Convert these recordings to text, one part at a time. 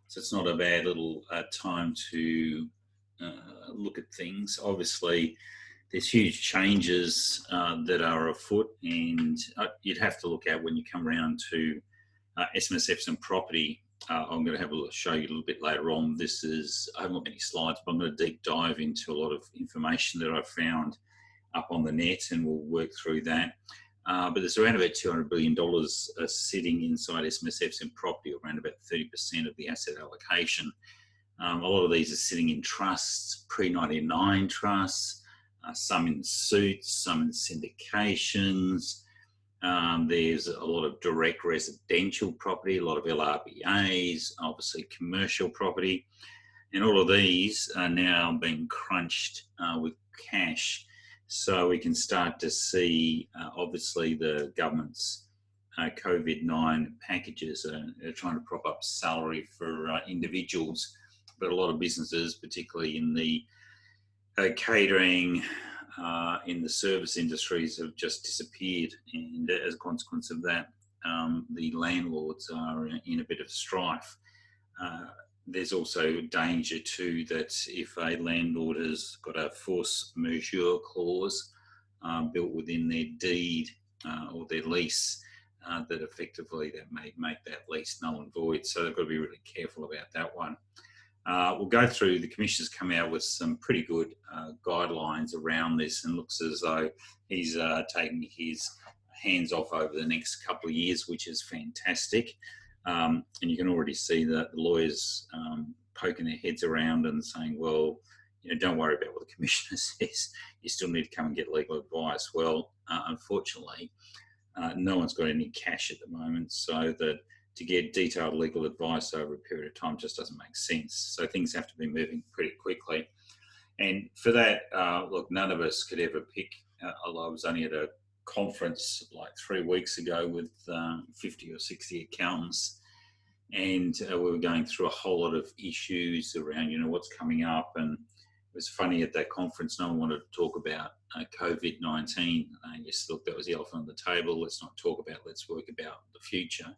So it's not a bad little time to look at things. Obviously, there's huge changes that are afoot, and you'd have to look at when you come around to SMSFs and property. I'm going to have show you a little bit later on. I haven't got many slides, but I'm going to deep dive into a lot of information that I've found up on the net, and we'll work through that. But there's around about $200 billion sitting inside SMSFs and property, around about 30% of the asset allocation. A lot of these are sitting in trusts, pre-99 trusts, some in suits, some in syndications. There's a lot of direct residential property, a lot of LRBAs, obviously commercial property. And all of these are now being crunched with cash. So we can start to see, obviously, the government's COVID-19 packages are trying to prop up salary for individuals, but a lot of businesses, particularly in the catering, in the service industries, have just disappeared. And as a consequence of that, the landlords are in a bit of strife. There's also danger too that if a landlord has got a force majeure clause built within their deed or their lease, that effectively that may make that lease null and void. So they've got to be really careful about that one. We'll go through, the Commissioner's come out with some pretty good guidelines around this, and looks as though he's taking his hands off over the next couple of years, which is fantastic. And you can already see that the lawyers poking their heads around and saying, well, don't worry about what the Commissioner says. You still need to come and get legal advice. Well, unfortunately, no one's got any cash at the moment, so that to get detailed legal advice over a period of time just doesn't make sense. So things have to be moving pretty quickly. And for that, look, none of us could ever pick, although I was only at a conference like 3 weeks ago with 50 or 60 accountants, and we were going through a whole lot of issues around, what's coming up. And it was funny, at that conference, no one wanted to talk about COVID-19. Just look, that was the elephant on the table. Let's not talk about, let's work about the future.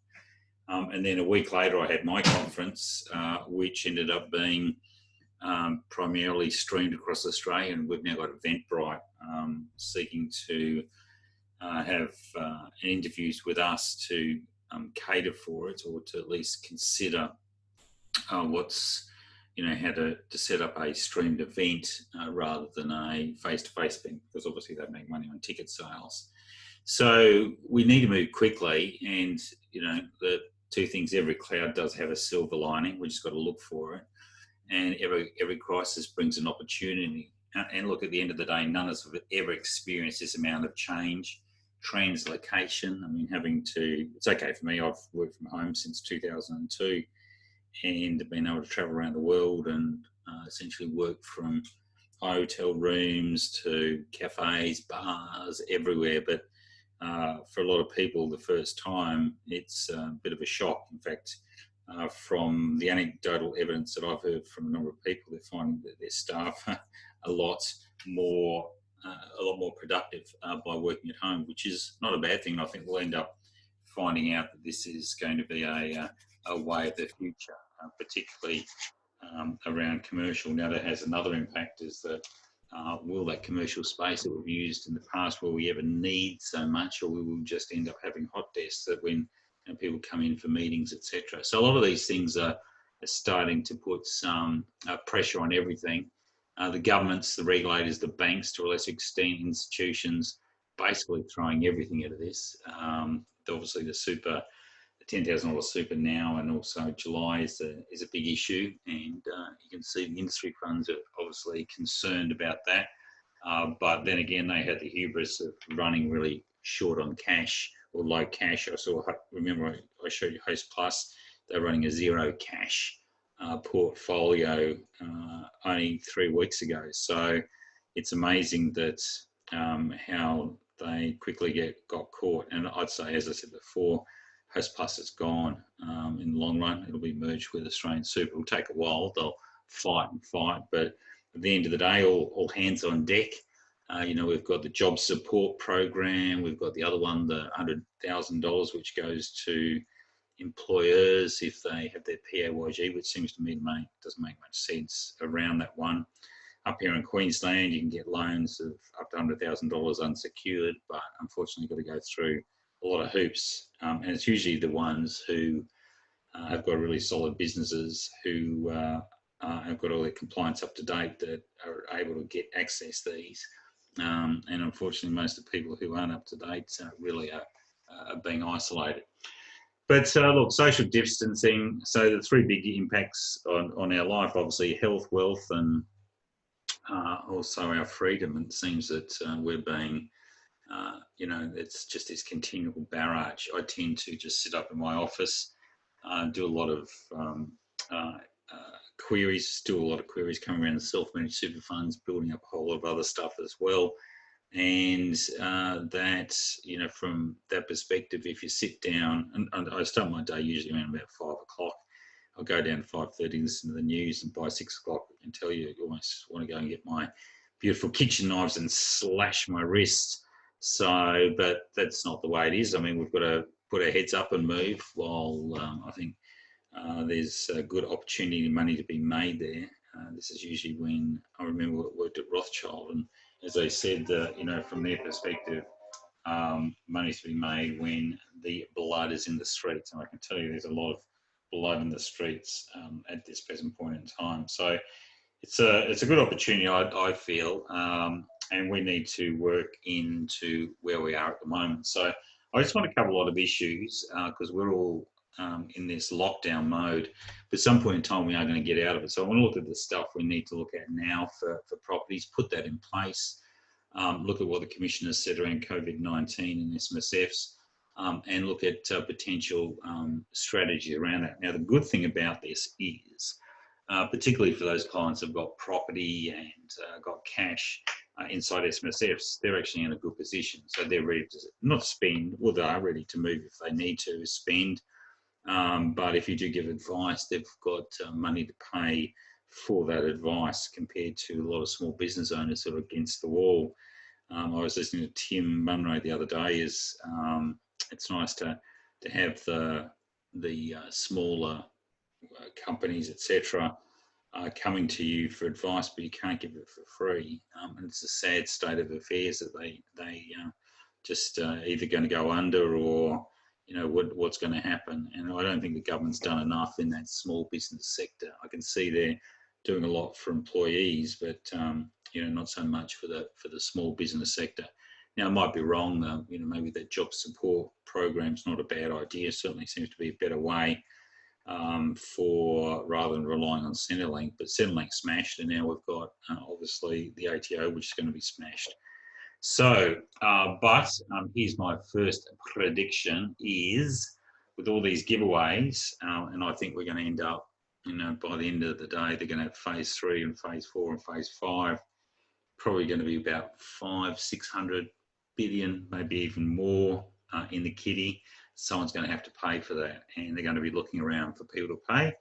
And then a week later, I had my conference, which ended up being primarily streamed across Australia, and we've now got Eventbrite seeking to have interviews with us to cater for it, or to at least consider what's, how to set up a streamed event rather than a face-to-face event, because obviously they make money on ticket sales. So we need to move quickly, and the two things: every cloud does have a silver lining. We just got to look for it, and every crisis brings an opportunity. And look, at the end of the day, none of us have ever experienced this amount of change, translocation. I mean, it's okay for me. I've worked from home since 2002 and been able to travel around the world and essentially work from hotel rooms to cafes, bars, everywhere. But for a lot of people, the first time, it's a bit of a shock. In fact, from the anecdotal evidence that I've heard from a number of people, they're finding that their staff are a lot more productive by working at home, which is not a bad thing. I think we'll end up finding out that this is going to be a way of the future, particularly around commercial. Now, that has another impact, is that will that commercial space that we've used in the past, will we ever need so much, or we will just end up having hot desks that when people come in for meetings, etc. So a lot of these things are starting to put some pressure on everything. The governments, the regulators, the banks, to a lesser extent, institutions, basically throwing everything into this. Obviously, the $10,000 super now, and also July is a big issue, and you can see the industry funds are obviously concerned about that. But then again, they had the hubris of running really short on cash, or low cash. Remember I showed you Host Plus, they're running a zero cash portfolio only 3 weeks ago. So it's amazing that how they quickly got caught. And I'd say, as I said before, Host Plus is gone. In the long run, it'll be merged with Australian Super. It'll take a while. They'll fight, but at the end of the day, all hands on deck. We've got the job support program. We've got the other one, the $100,000, which goes to employers, if they have their PAYG, which seems to me doesn't make much sense around that one. Up here in Queensland, you can get loans of up to $100,000 unsecured, but unfortunately you've got to go through a lot of hoops. And it's usually the ones who have got really solid businesses who have got all their compliance up to date that are able to get access to these. And unfortunately, most of the people who aren't up to date really are being isolated. But look, social distancing. So the three big impacts on our life, obviously health, wealth, and also our freedom. And it seems that we're being, it's just this continual barrage. I tend to just sit up in my office, do a lot of queries, coming around the self-managed super funds, building up a whole lot of other stuff as well. And that, from that perspective, if you sit down, and I start my day usually around about 5 o'clock, I'll go down to 5:30, listen to the news, and by 6 o'clock, I can tell you almost want to go and get my beautiful kitchen knives and slash my wrists. So, but that's not the way it is. I mean, we've got to put our heads up and move while I think there's a good opportunity and money to be made there. This is usually when I remember I worked at Rothschild, and as they said, from their perspective, money's to be made when the blood is in the streets. And I can tell you there's a lot of blood in the streets at this present point in time. So it's a good opportunity, I feel, and we need to work into where we are at the moment. So I just want to cover a lot of issues because we're all in this lockdown mode. But at some point in time, we are going to get out of it. So I want to look at the stuff we need to look at now for properties, put that in place, look at what the Commissioner said around COVID-19 and SMSFs, and look at potential strategy around that. Now, the good thing about this is, particularly for those clients who've got property and got cash inside SMSFs, they're actually in a good position. So they're ready to not spend, well, they are ready to move if they need to spend. But if you do give advice, they've got money to pay for that advice compared to a lot of small business owners who are against the wall. I was listening to Tim Munro the other day. It's nice to have the smaller companies, etc., coming to you for advice, but you can't give it for free. And it's a sad state of affairs that they just either going to go under or what's going to happen. And I don't think the government's done enough in that small business sector. I can see they're doing a lot for employees, but not so much for the small business sector. Now, I might be wrong. Maybe that job support program's not a bad idea. Certainly seems to be a better way for rather than relying on Centrelink. But Centrelink smashed, and now we've got obviously the ATO, which is going to be smashed. So, but here's my first prediction: is with all these giveaways, and I think we're going to end up, by the end of the day, they're going to have phase 3 and phase 4 and phase 5. Probably going to be about 500-600 billion, maybe even more in the kitty. Someone's going to have to pay for that, and they're going to be looking around for people to pay.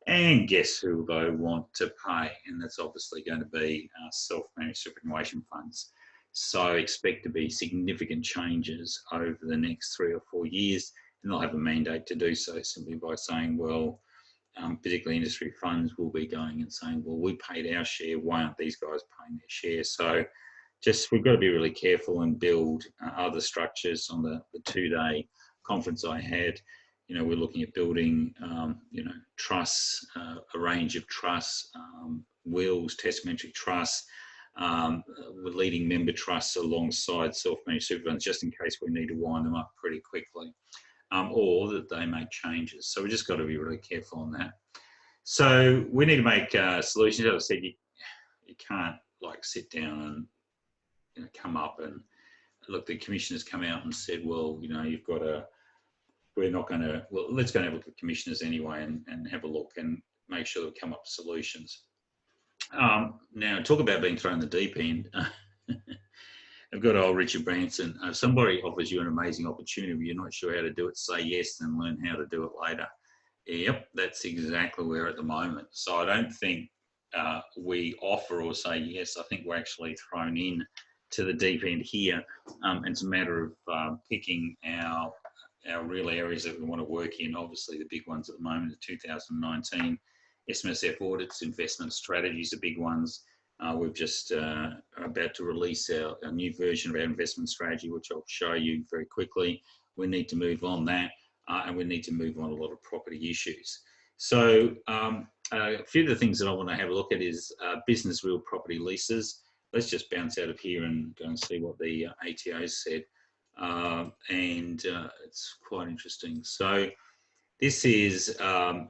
And guess who they want to pay? And that's obviously going to be self-managed superannuation funds. So expect to be significant changes over the next 3 or 4 years, and they'll have a mandate to do so simply by saying, well, particularly industry funds will be going and saying, well, we paid our share, why aren't these guys paying their share? So we've got to be really careful and build other structures. On the 2-day conference I had, we're looking at building, trusts, a range of trusts, wills, testamentary trusts, we're leading member trusts alongside self-managed super funds, just in case we need to wind them up pretty quickly, or that they make changes. So we just got to be really careful on that. So we need to make solutions. As I said, you can't sit down and come up and look. The commissioners come out and said, well, you've got to. We're not going to. Well, let's go and have a look at commissioners anyway and have a look and make sure that we come up with solutions. Now, talk about being thrown in the deep end. I've got old Richard Branson. If somebody offers you an amazing opportunity, but you're not sure how to do it, say yes and learn how to do it later. Yep, that's exactly where at the moment. So I don't think we offer or say yes. I think we're actually thrown in to the deep end here. It's a matter of picking our our real areas that we want to work in. Obviously, the big ones at the moment are 2019 SMSF audits, investment strategies are big ones. We've just about to release our new version of our investment strategy, which I'll show you very quickly. We need to move on that, and we need to move on a lot of property issues. So a few of the things that I want to have a look at is business real property leases. Let's just bounce out of here and go and see what the ATO said. It's quite interesting. So this is,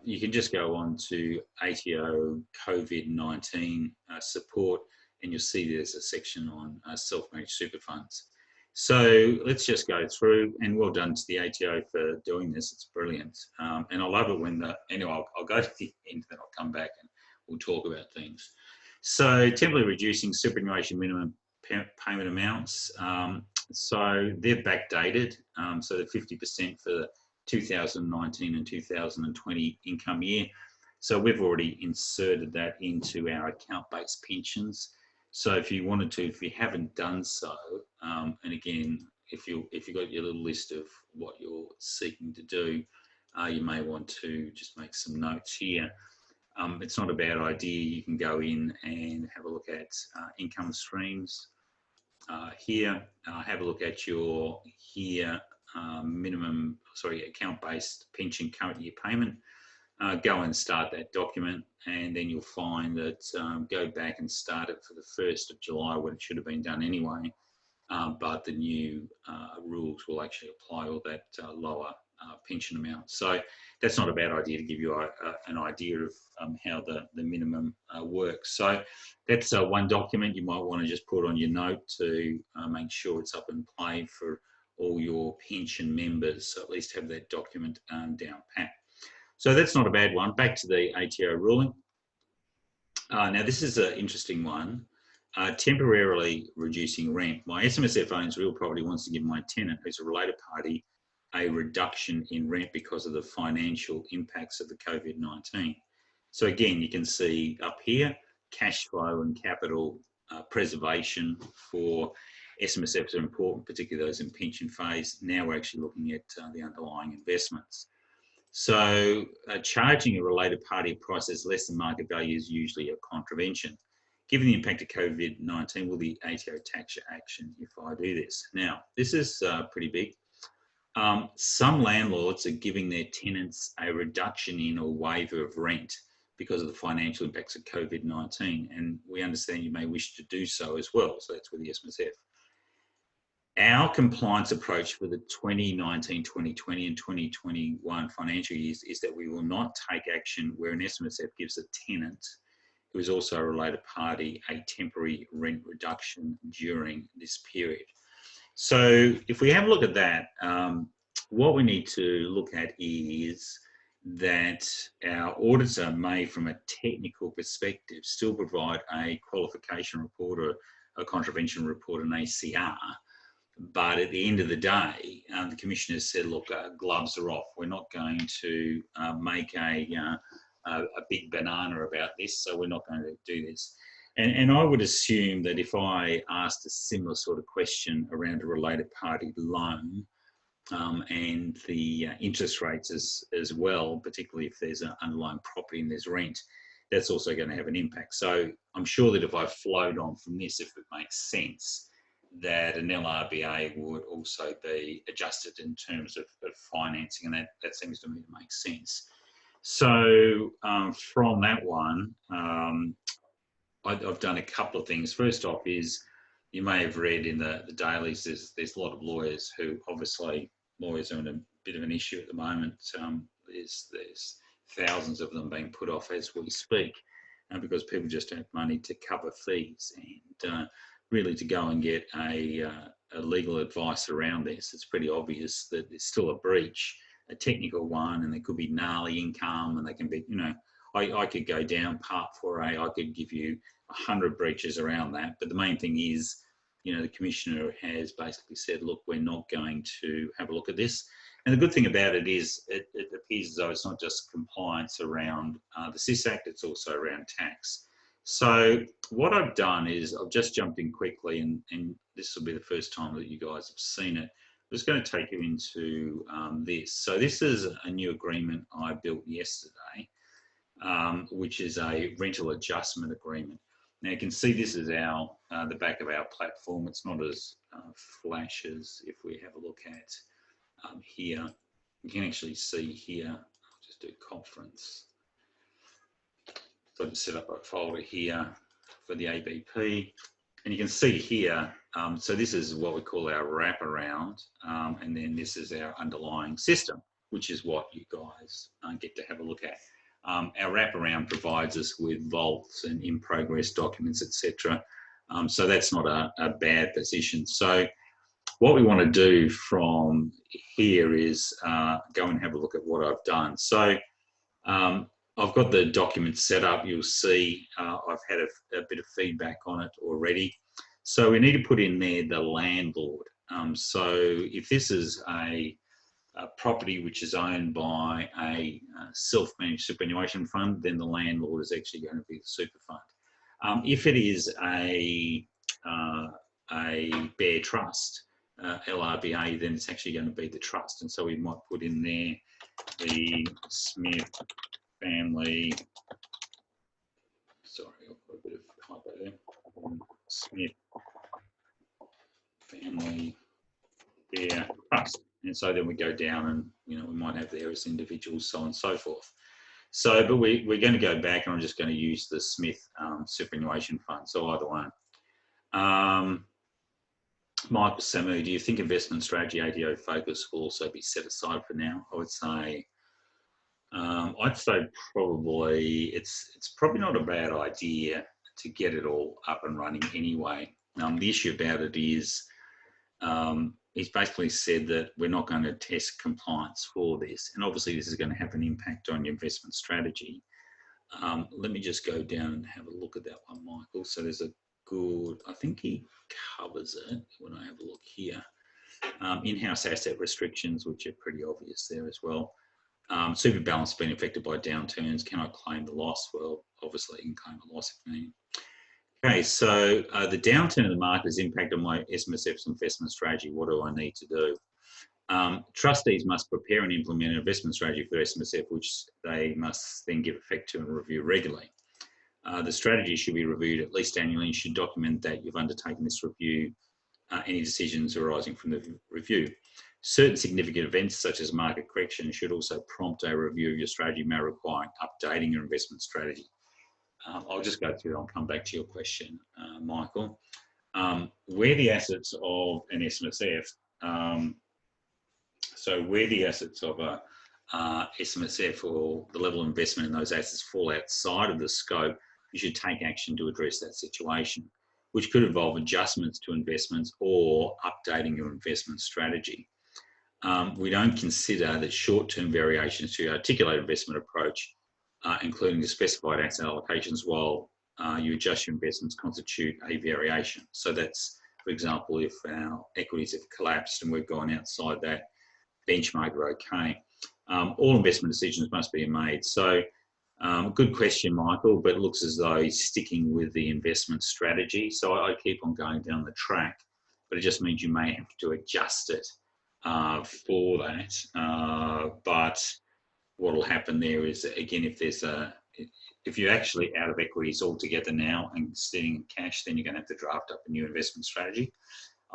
you can just go on to ATO COVID-19 support, and you'll see there's a section on self-managed super funds. So let's just go through, and well done to the ATO for doing this. It's brilliant. And I love it when anyway, I'll go to the end, then I'll come back and we'll talk about things. So temporarily reducing superannuation minimum payment amounts. So they're backdated. So the 50% for the 2019 and 2020 income year. So we've already inserted that into our account-based pensions. So if you wanted to, if you haven't done so, and again, if you got your little list of what you're seeking to do, you may want to just make some notes here. It's not a bad idea. You can go in and have a look at income streams here. Have a look at your account-based pension current year payment. Go and start that document, and then you'll find that go back and start it for the 1st of July when it should have been done anyway, but the new rules will actually apply all that lower pension amount. So that's not a bad idea to give you an idea of how the minimum works. So that's one document you might want to just put on your note to make sure it's up in play for all your pension members. So at least have that document down pat. So that's not a bad one. Back to the ATO ruling. Now this is an interesting one. Temporarily reducing rent. My SMSF owns real property wants to give my tenant, who's a related party, a reduction in rent because of the financial impacts of the COVID-19. So again, you can see up here, cash flow and capital preservation for SMSFs are important, particularly those in pension phase. Now we're actually looking at the underlying investments. So charging a related party a price that's less than market value is usually a contravention. Given the impact of COVID-19, will the ATO tax action if I do this? Now, this is pretty big. Some landlords are giving their tenants a reduction in or waiver of rent because of the financial impacts of COVID-19, and we understand you may wish to do so as well. So that's with the SMSF. Our compliance approach for the 2019, 2020 and 2021 financial years is that we will not take action where an SMSF gives a tenant who is also a related party a temporary rent reduction during this period. So if we have a look at that, what we need to look at is that our auditor may, from a technical perspective, still provide a qualification report or a contravention report, an ACR. But at the end of the day, the Commissioner said, look, gloves are off. We're not going to make a big banana about this, so we're not going to do this. And I would assume that if I asked a similar sort of question around a related party loan and the interest rates as well, particularly if there's an underlying property and there's rent, that's also going to have an impact. So I'm sure that if I flowed on from this, if it makes sense, that an LRBA would also be adjusted in terms of financing, and that seems to me to make sense. So from that one, I've done a couple of things. First off is, you may have read in the dailies, there's a lot of lawyers who, obviously, lawyers are in a bit of an issue at the moment. There's thousands of them being put off as we speak, because people just don't have money to cover fees, and really to go and get a legal advice around this. It's pretty obvious that there's still a breach, a technical one, and there could be gnarly income, and they can be, I could go down part 4A, I could give you 100 breaches around that. But the main thing is, the Commissioner has basically said, look, we're not going to have a look at this. And the good thing about it is it appears as though it's not just compliance around the SIS Act, it's also around tax. So what I've done is I've just jumped in quickly, and this will be the first time that you guys have seen it. just going to take you into this. So this is a new agreement I built yesterday, which is a rental adjustment agreement. Now you can see this is our the back of our platform. It's not as flash as if we have a look at here. You can actually see here. I'll just do conference. So I just set up a folder here for the ABP, and you can see here. So this is what we call our wraparound, and then this is our underlying system, which is what you guys get to have a look at. Our wraparound provides us with vaults and in-progress documents, etc. So that's not a bad position. So what we want to do from here is go and have a look at what I've done. So I've got the document set up. You'll see I've had a bit of feedback on it already. So we need to put in there the landlord. So if this is a property which is owned by a self-managed superannuation fund, then the landlord is actually going to be the super fund. If it is a bare trust, LRBA, then it's actually going to be the trust. And so we might put in there the Smith family, sorry, I've got a bit of typo there, Smith family bare trust. And so then we go down and, you know, we might have there as individuals, so on and so forth. So, but we're going to go back, and I'm just going to use the Smith superannuation fund. So either one. Michael Samu, do you think investment strategy ATO focus will also be set aside for now? I would say, probably it's probably not a bad idea to get it all up and running anyway. The issue about it is he's basically said that we're not going to test compliance for this, and obviously this is going to have an impact on your investment strategy. Let me just go down and have a look at that one, Michael. So there's a good, I think he covers it when I have a look here. In-house asset restrictions, which are pretty obvious there as well. Super balance being affected by downturns. Can I claim the loss? Well, obviously you can claim the loss if you need. Okay, so the downturn of the market has impacted my SMSF's investment strategy. What do I need to do? Trustees must prepare and implement an investment strategy for SMSF, which they must then give effect to and review regularly. The strategy should be reviewed at least annually and should document that you've undertaken this review, any decisions arising from the review. Certain significant events, such as market correction, should also prompt a review of your strategy, may require updating your investment strategy. I'll just go through, I'll come back to your question, Michael. Where the assets of an SMSF, so where the assets of a SMSF or the level of investment in those assets fall outside of the scope, you should take action to address that situation, which could involve adjustments to investments or updating your investment strategy. We don't consider that short-term variations to your articulated investment approach, including the specified asset allocations while you adjust your investments, constitute a variation. So that's, for example, if our equities have collapsed and we've gone outside that benchmark, we're okay. All investment decisions must be made. So good question, Michael, but it looks as though he's sticking with the investment strategy. So I keep on going down the track, but it just means you may have to adjust it for that. But what will happen there is, again, if you're actually out of equities altogether now and sitting in cash, then you're going to have to draft up a new investment strategy.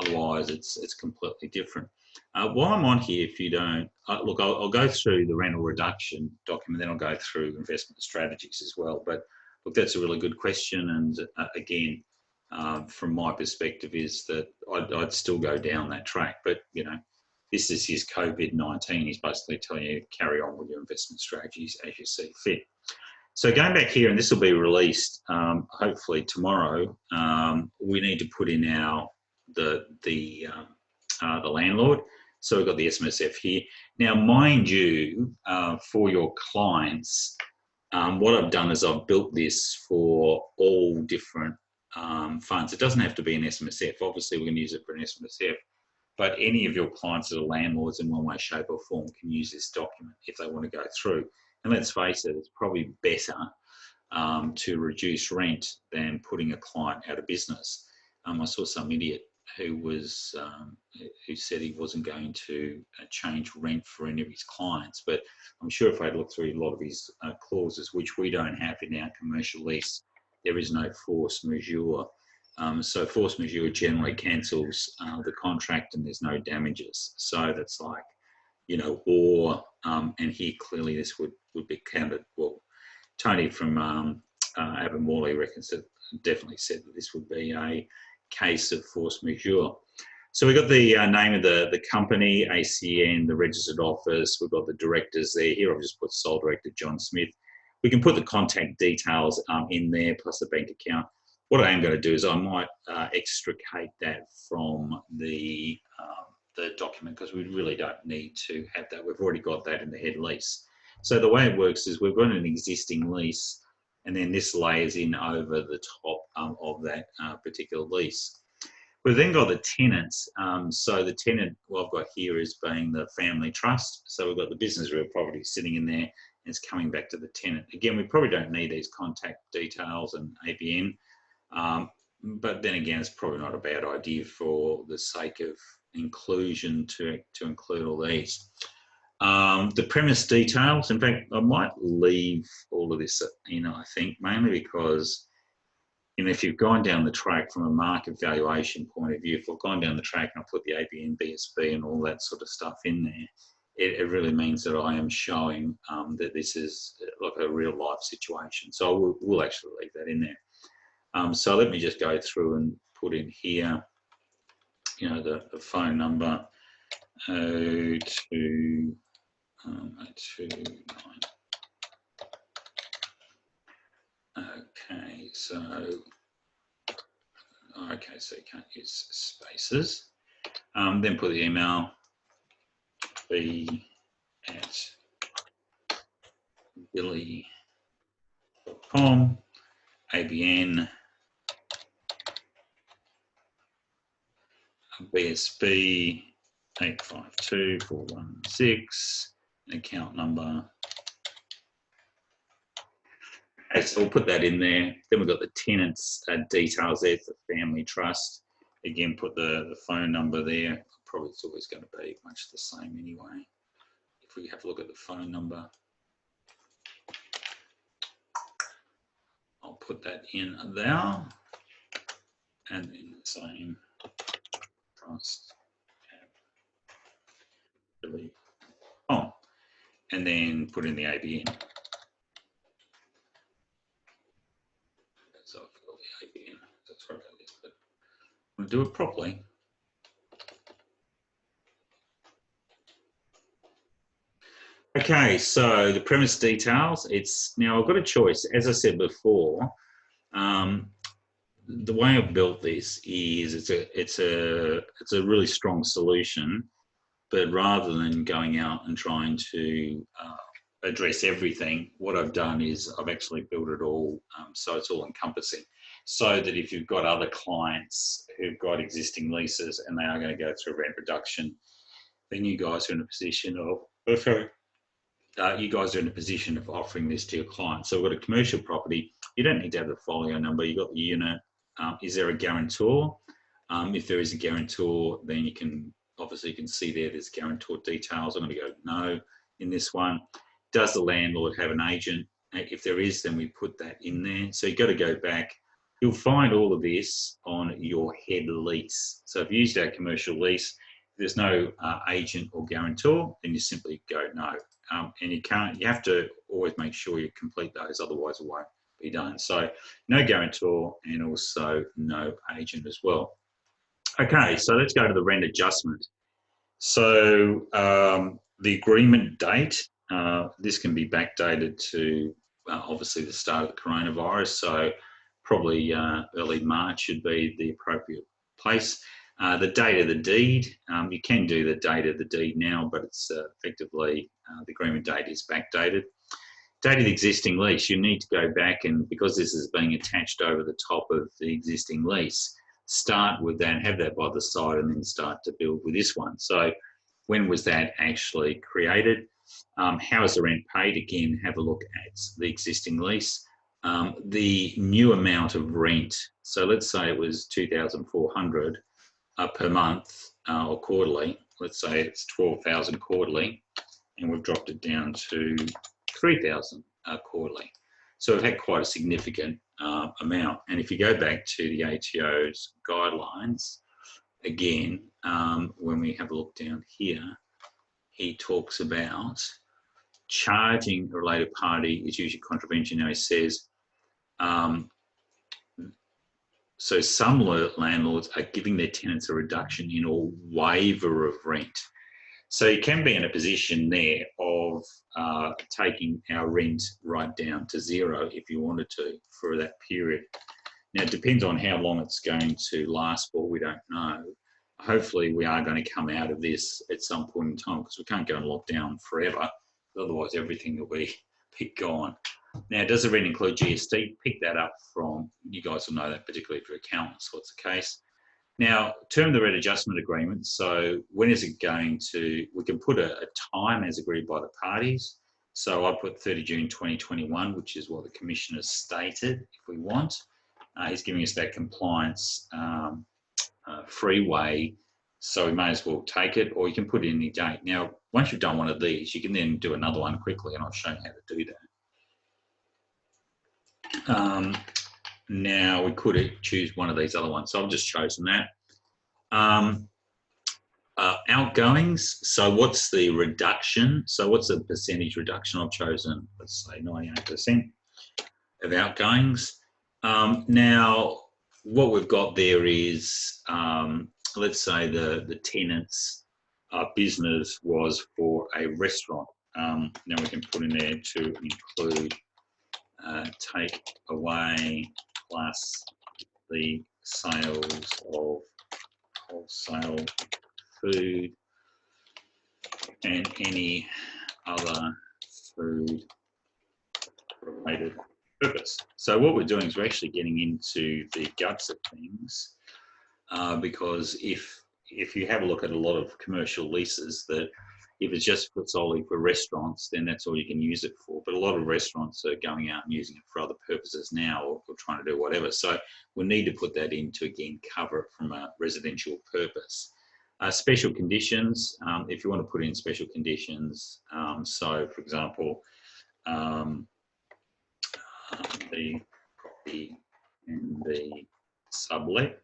Otherwise, it's completely different. While I'm on here, if you don't, look, I'll go through the rental reduction document, then I'll go through investment strategies as well. But look, that's a really good question. And again, from my perspective is that I'd still go down that track. But, you know, this is his COVID-19. He's basically telling you to carry on with your investment strategies as you see fit. So going back here, and this will be released hopefully tomorrow, we need to put in the landlord. So we've got the SMSF here. Now, mind you, for your clients, what I've done is I've built this for all different funds. It doesn't have to be an SMSF. Obviously, we're going to use it for an SMSF, but any of your clients that are landlords in one way, shape or form can use this document if they want to go through. And let's face it, it's probably better to reduce rent than putting a client out of business. I saw some idiot who said he wasn't going to change rent for any of his clients. But I'm sure if I look through a lot of his clauses, which we don't have in our commercial lease, there is no force majeure. So force majeure generally cancels the contract and there's no damages. So that's like, or, and here clearly this would be counted. Well, Tony from Abbott-Family reckons that definitely said that this would be a case of force majeure. So we've got the name of the company, ACN, the registered office. We've got the directors there. Here I've just put sole director John Smith. We can put the contact details in there plus the bank account. What I am going to do is I might extricate that from the document because we really don't need to have that. We've already got that in the head lease. So the way it works is we've got an existing lease and then this layers in over the top of that particular lease. We've then got the tenants. So the tenant, what I've got here is being the family trust. So we've got the business real property sitting in there and it's coming back to the tenant. Again, we probably don't need these contact details and ABN, but then again, it's probably not a bad idea for the sake of inclusion to include all these. The premise details, in fact, I might leave all of this in, I think, mainly because, if you've gone down the track from a market valuation point of view, if I've gone down the track and I put the ABN, BSB and all that sort of stuff in there, it really means that I am showing that this is like a real life situation. So we'll actually leave that in there. So let me just go through and put in here, the phone number, 029. Okay, so you can't use spaces. Then put the email, b@billy.com, ABN, BSB 852416, account number. Okay, so we'll put that in there. Then we've got the tenants details there for family trust. Again, put the phone number there. Probably it's always going to be much the same anyway. If we have a look at the phone number, I'll put that in there. And then the same trust. Oh, and then put in the ABN. So I've got the ABN. Sorry about this, but I'm going to do it properly. Okay, so the premise details. Now I've got a choice. As I said before, the way I've built this is it's a really strong solution. But rather than going out and trying to address everything, what I've done is I've actually built it all so it's all encompassing. So that if you've got other clients who've got existing leases and they are going to go through rent reduction, then you guys are in a position of, you guys are in a position of offering this to your clients. So we've got a commercial property. You don't need to have the folio number. You've got the unit. Is there a guarantor? If there is a guarantor, then you can, obviously you can see there's guarantor details. I'm going to go no in this one. Does the landlord have an agent? If there is, then we put that in there. So you've got to go back. You'll find all of this on your head lease. So if you used our commercial lease, if there's no agent or guarantor, then you simply go no. And you have to always make sure you complete those, otherwise it won't be done. So no guarantor and also no agent as well. Okay, so let's go to the rent adjustment. So the agreement date, this can be backdated to obviously the start of the coronavirus. So probably early March should be the appropriate place. The date of the deed, you can do the date of the deed now, but it's effectively the agreement date is backdated. Date of the existing lease, you need to go back and, because this is being attached over the top of the existing lease, start with that, have that by the side, and then start to build with this one. So when was that actually created? How is the rent paid? Again, have a look at the existing lease. The new amount of rent, so let's say it was $2,400. per month or quarterly. Let's say it's 12,000 quarterly, and we've dropped it down to 3,000 quarterly. So we've had quite a significant amount. And if you go back to the ATO's guidelines, again, when we have a look down here, he talks about charging a related party is usually contravention. Now he says, so some landlords are giving their tenants a reduction in or waiver of rent. So you can be in a position there of taking our rent right down to zero if you wanted to for that period. Now it depends on how long it's going to last for, we don't know. Hopefully we are going to come out of this at some point in time, because we can't go in lockdown forever, otherwise everything will be gone. Now, does the rent include GST? Pick that up from, you guys will know that, particularly if you're accountants, what's the case. Now, term the rent adjustment agreement. So when is it going to, we can put a time as agreed by the parties. So I put 30 June 2021, which is what the Commissioner stated, if we want. He's giving us that compliance freeway, so we may as well take it, or you can put in any date. Now, once you've done one of these, you can then do another one quickly, and I'll show you how to do that. Now we could choose one of these other ones, so I've just chosen that. Outgoings, so what's the reduction? So what's the percentage reduction? I've chosen, let's say 98% of outgoings. Now, what we've got there is, let's say the tenant's business was for a restaurant. Now we can put in there to include take away plus the sales of wholesale food and any other food related purpose. So what we're doing is we're actually getting into the guts of things, because if you have a look at a lot of commercial leases, that if it's just solely for restaurants, then that's all you can use it for. But a lot of restaurants are going out and using it for other purposes now, or trying to do whatever. So we need to put that in to, again, cover it from a residential purpose. Special conditions, if you want to put in special conditions, so for example, the property and the sublet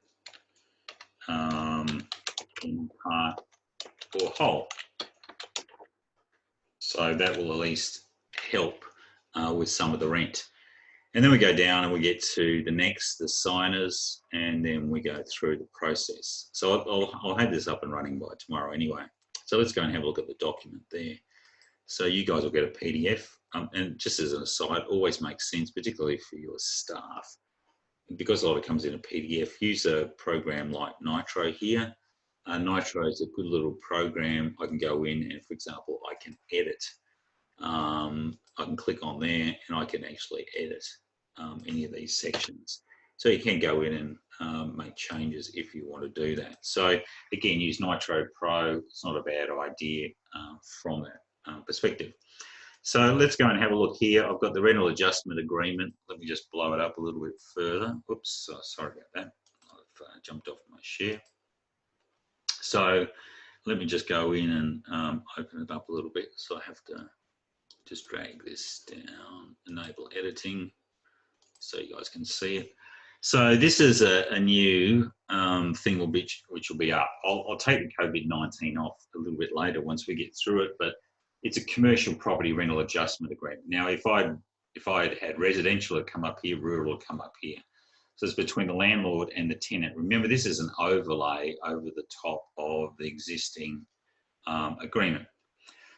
in part or whole. So that will at least help with some of the rent. And then we go down and we get to the next, the signers, and then we go through the process. So I'll have this up and running by tomorrow anyway. So let's go and have a look at the document there. So you guys will get a PDF. And just as an aside, always makes sense, particularly for your staff, because a lot of it comes in a PDF. Use a program like Nitro here. Nitro is a good little program. I can go in and, for example, I can edit. I can click on there and I can actually edit any of these sections. So you can go in and make changes if you want to do that. So again, use Nitro Pro. It's not a bad idea from that perspective. So let's go and have a look here. I've got the rental adjustment agreement. Let me just blow it up a little bit further. Oops, sorry about that. I've jumped off my share. So let me just go in and open it up a little bit. So I have to just drag this down, enable editing, so you guys can see it. So this is a new thing which will be up. I'll take the COVID-19 off a little bit later once we get through it, but it's a commercial property rental adjustment agreement. Now, if I'd had residential, it'd come up here, rural would come up here. So it's between the landlord and the tenant. Remember, this is an overlay over the top of the existing agreement.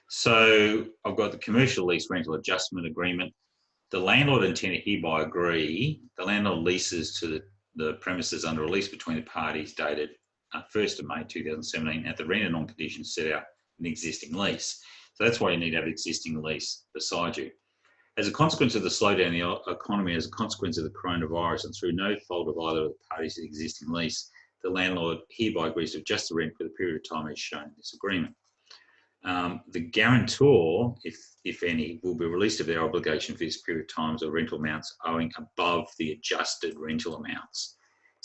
So I've got the commercial lease rental adjustment agreement. The landlord and tenant hereby agree. The landlord leases to the premises under a lease between the parties dated 1st of May 2017 at the rent and on conditions set out in the existing lease. So that's why you need to have an existing lease beside you. As a consequence of the slowdown in the economy, as a consequence of the coronavirus, and through no fault of either of the parties to the existing lease, the landlord hereby agrees to adjust the rent for the period of time as shown in this agreement. The guarantor, if any, will be released of their obligation for this period of time or rental amounts owing above the adjusted rental amounts.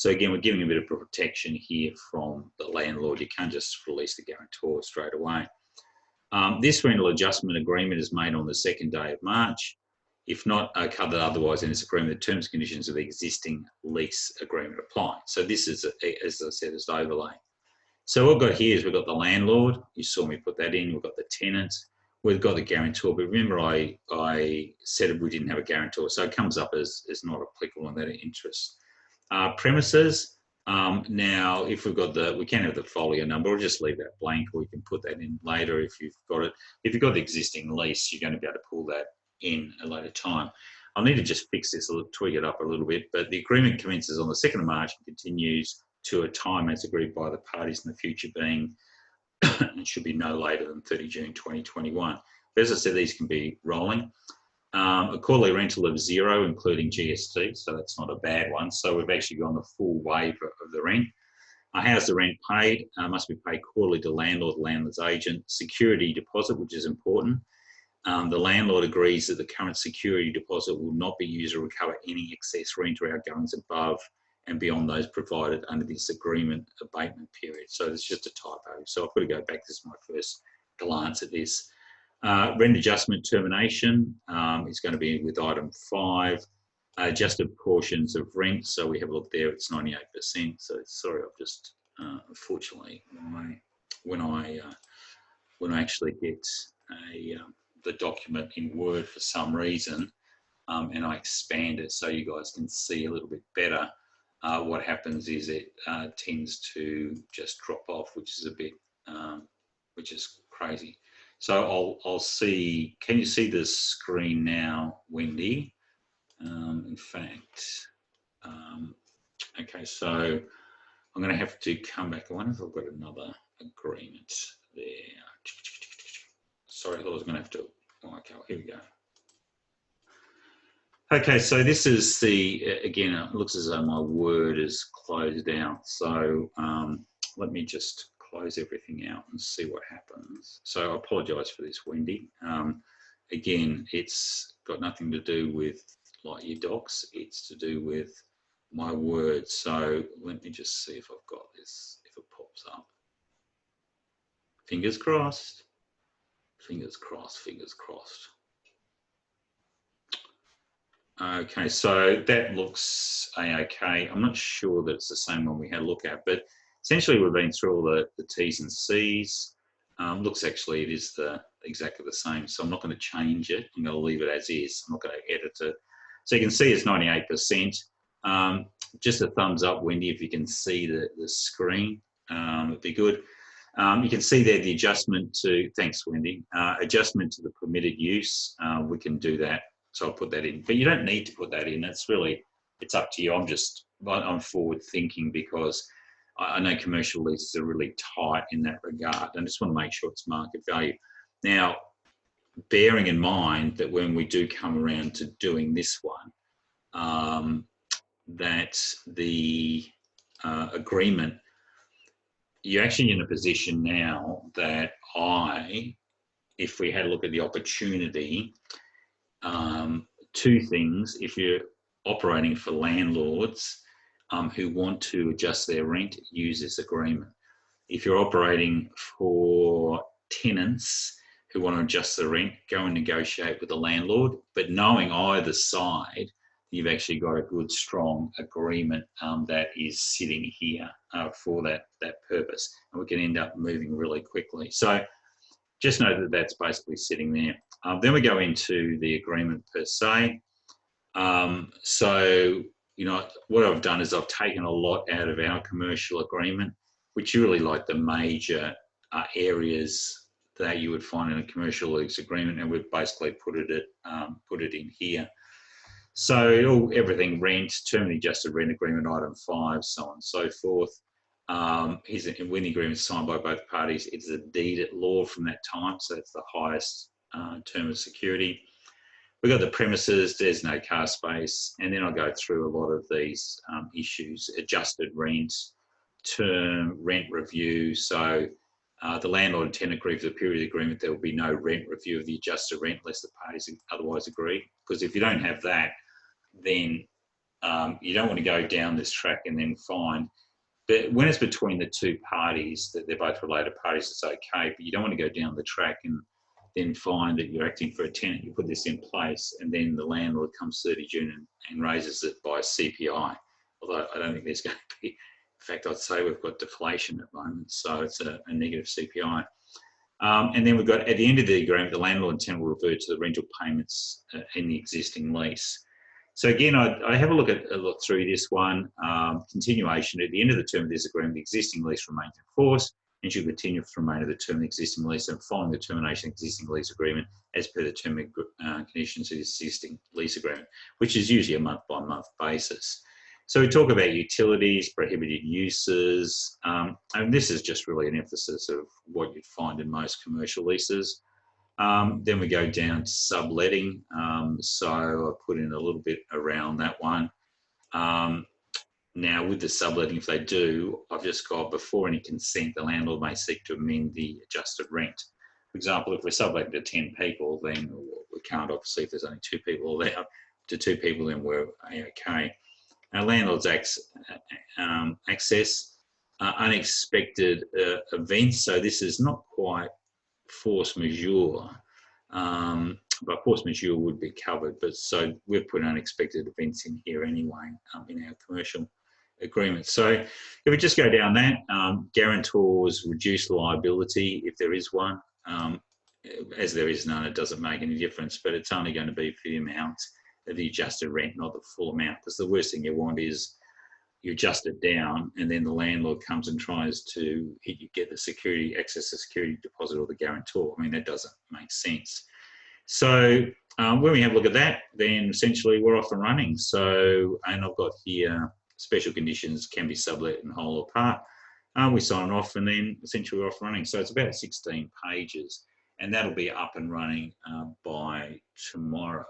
So again, we're giving a bit of protection here from the landlord. You can't just release the guarantor straight away. This rental adjustment agreement is made on the 2nd day of March. If not covered otherwise in this agreement, the terms and conditions of the existing lease agreement apply. So this is, as I said, is overlay. So what we've got here is we've got the landlord. You saw me put that in. We've got the tenant. We've got the guarantor. But remember, I said we didn't have a guarantor, so it comes up as not applicable in that interest. Premises. Now, if we've got we can have the folio number, or just leave that blank, or we can put that in later if you've got it. If you've got the existing lease, you're going to be able to pull that in a later time. I'll need to just fix this, tweak it up a little bit, but the agreement commences on the 2nd of March and continues to a time as agreed by the parties in the future, being it should be no later than 30 June 2021. But as I said, these can be rolling. A quarterly rental of 0, including GST, so that's not a bad one. So we've actually gone the full waiver of the rent. How's the rent paid? Must be paid quarterly to landlord, landlord's agent. Security deposit, which is important. The landlord agrees that the current security deposit will not be used to recover any excess rent or outgoings above and beyond those provided under this agreement abatement period. So it's just a typo. So I've got to go back. This is my first glance at this. Rent adjustment termination is going to be with item 5. Adjusted portions of rent. So we have a look there. It's 98%. So sorry, I've just unfortunately when I actually get the document in Word for some reason and I expand it so you guys can see a little bit better. What happens is it tends to just drop off, which is a bit, which is crazy. So I'll see, can you see the screen now, Wendy? In fact, okay, so I'm going to have to come back. I wonder if I've got another agreement there. Sorry, I thought I was going to have to, oh, okay, here we go. Okay, so this is the, again, it looks as though my Word is closed out. So let me just close everything out and see what happens. So I apologise for this, Wendy. Again, it's got nothing to do with like your docs. It's to do with my Word. So let me just see if I've got this, if it pops up. Fingers crossed. Fingers crossed, fingers crossed. Okay, so that looks okay. I'm not sure that it's the same one we had a look at, but essentially we've been through all the T's and C's. Looks actually it is exactly the same, so I'm not going to change it. I'm going to leave it as is. I'm not going to edit it. So you can see it's 98%. Just a thumbs up, Wendy, if you can see the screen. It'd be good. You can see there the adjustment to, thanks Wendy, adjustment to the permitted use. We can do that. So I'll put that in, but you don't need to put that in. It's really, it's up to you. I'm forward thinking because I know commercial leases are really tight in that regard. And I just want to make sure it's market value. Now, bearing in mind that when we do come around to doing this one, that the agreement, you're actually in a position now that if we had a look at the opportunity, 2 things. If you're operating for landlords who want to adjust their rent, use this agreement. If you're operating for tenants who want to adjust the rent, go and negotiate with the landlord. But knowing either side, you've actually got a good, strong agreement that is sitting here for that purpose. And we can end up moving really quickly. So just know that that's basically sitting there. Then we go into the agreement per se. So, you know, what I've done is I've taken a lot out of our commercial agreement, which are really like the major areas that you would find in a commercial lease agreement, and we've basically put it in here. So everything rent, terminally adjusted rent agreement, item 5, so on and so forth. Here's when the agreement is signed by both parties, it's a deed at law from that time, so it's the highest term of security. We've got the premises, there's no car space, and then I'll go through a lot of these issues, adjusted rent, term, rent review. So the landlord and tenant agree for the period of the agreement, there will be no rent review of the adjusted rent unless the parties otherwise agree. Because if you don't have that, then You don't want to go down this track and then find, but when it's between the two parties, that they're both related parties, it's okay, but you don't want to go down the track and then find that you're acting for a tenant. You put this in place and then the landlord comes 30 June and raises it by CPI. Although I don't think there's going to be, in fact, I'd say we've got deflation at the moment, so it's a negative CPI. And then we've got, at the end of the agreement, the landlord and tenant will revert to the rental payments in the existing lease. So again, I have a look through this one. Continuation, at the end of the term of this agreement, the existing lease remains in force and should continue for the remainder of the term of the existing lease and following the termination of the existing lease agreement as per the term and conditions of the existing lease agreement, which is usually a month-by-month basis. So we talk about utilities, prohibited uses, and this is just really an emphasis of what you'd find in most commercial leases. Then we go down to subletting. So I put in a little bit around that one. Now with the subletting, if they do, I've just got before any consent, the landlord may seek to amend the adjusted rent. For example, if we're subletting to 10 people, then we can't, obviously, if there's only 2 people allowed to 2 people, then we're okay. Our landlord's access unexpected events. So this is not quite force majeure, but force majeure would be covered. But so we've put unexpected events in here anyway in our commercial agreement. So if we just go down that, guarantors reduce liability if there is one. As there is none, it doesn't make any difference, but it's only going to be for the amount of the adjusted rent, not the full amount, because the worst thing you want is you adjust it down and then the landlord comes and tries to get the security, access the security deposit or the guarantor. I mean, that doesn't make sense. So when we have a look at that, then essentially we're off and running. So, and I've got here, special conditions can be sublet in whole or part. We sign off and then essentially we're off and running. So it's about 16 pages. And that'll be up and running by tomorrow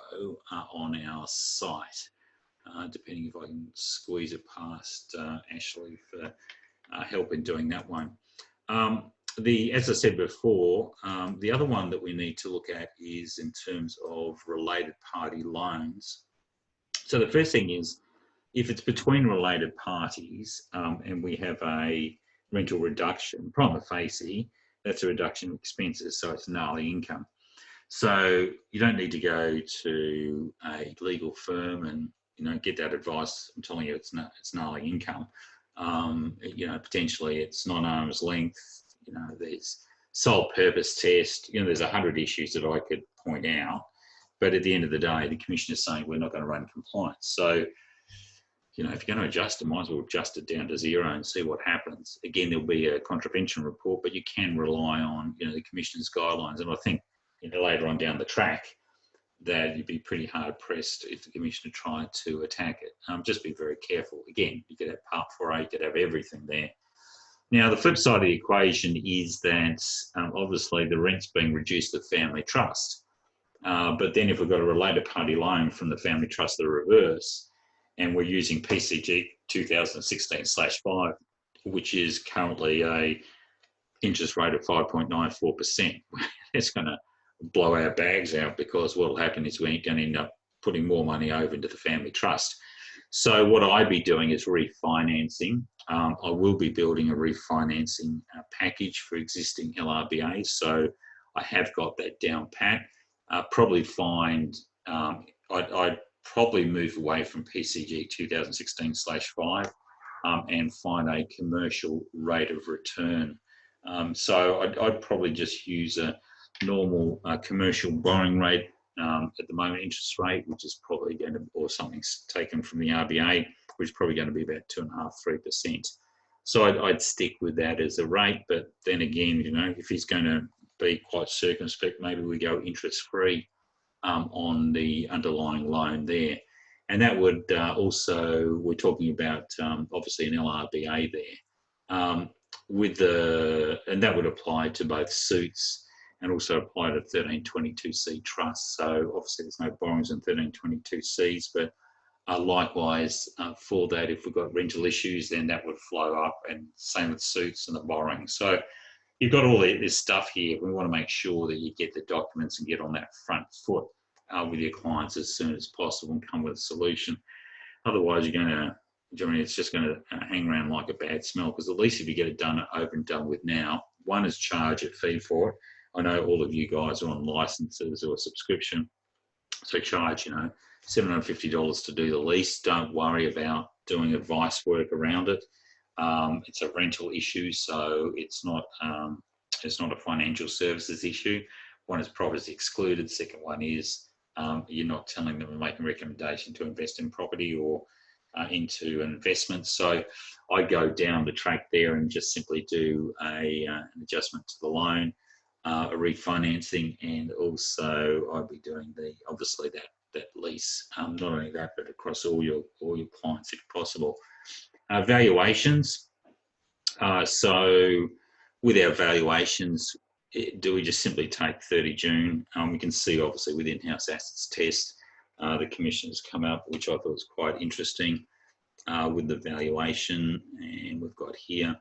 on our site, depending if I can squeeze it past Ashley for help in doing that one. As I said before, the other one that we need to look at is in terms of related party loans. So the first thing is, if it's between related parties and we have a rental reduction, prima facie, that's a reduction of expenses, so it's gnarly income. So you don't need to go to a legal firm and get that advice. I'm telling you, it's gnarly income. Potentially it's non-arm's length. There's sole purpose test. There's 100 issues that I could point out, but at the end of the day, the commission is saying we're not going to run compliance. So if you're going to adjust it, might as well adjust it down to 0 and see what happens. Again, there'll be a contravention report, but you can rely on, the Commissioner's guidelines. And I think, later on down the track, that you'd be pretty hard pressed if the Commissioner tried to attack it. Just be very careful. Again, you could have Part 4A, you could have everything there. Now, the flip side of the equation is that obviously the rent's being reduced to the family trust. But then if we've got a related party loan from the family trust, the reverse, and we're using PCG 2016/5, which is currently a interest rate of 5.94%. It's going to blow our bags out, because what will happen is we're going to end up putting more money over into the family trust. So what I'd be doing is refinancing. I will be building a refinancing package for existing LRBAs. So I have got that down pat. Probably find, I'd probably move away from PCG 2016/5 and find a commercial rate of return. So I'd probably just use a normal commercial borrowing rate at the moment, interest rate, which is probably going to, or something's taken from the RBA, which is probably going to be about 2.5–3%. So I'd stick with that as a rate. But then again, if he's going to be quite circumspect, maybe we go interest free on the underlying loan there. And that would also, we're talking about obviously an LRBA there, and that would apply to both suits and also apply to 1322C trusts. So obviously there's no borrowings in 1322Cs, but likewise for that, if we've got rental issues, then that would flow up, and same with suits and the borrowing. So you've got all this stuff here. We want to make sure that you get the documents and get on that front foot with your clients as soon as possible and come with a solution. Otherwise, you're going to, it's just going to hang around like a bad smell, because at least if you get it done over and done with now, one is charge a fee for it. I know all of you guys are on licenses or subscription, so charge, $750 to do the lease. Don't worry about doing advice work around it. It's a rental issue, so it's not a financial services issue. One is property excluded. Second one is you're not telling them and making a recommendation to invest in property or into an investment. So I go down the track there and just simply do an adjustment to the loan, a refinancing, and also I'll be doing obviously that lease. Not only that, but across all your clients if possible. Valuations. So with our valuations, do we just simply take 30 June? We can see obviously with in-house assets test, the commission has come up, which I thought was quite interesting with the valuation, and we've got here.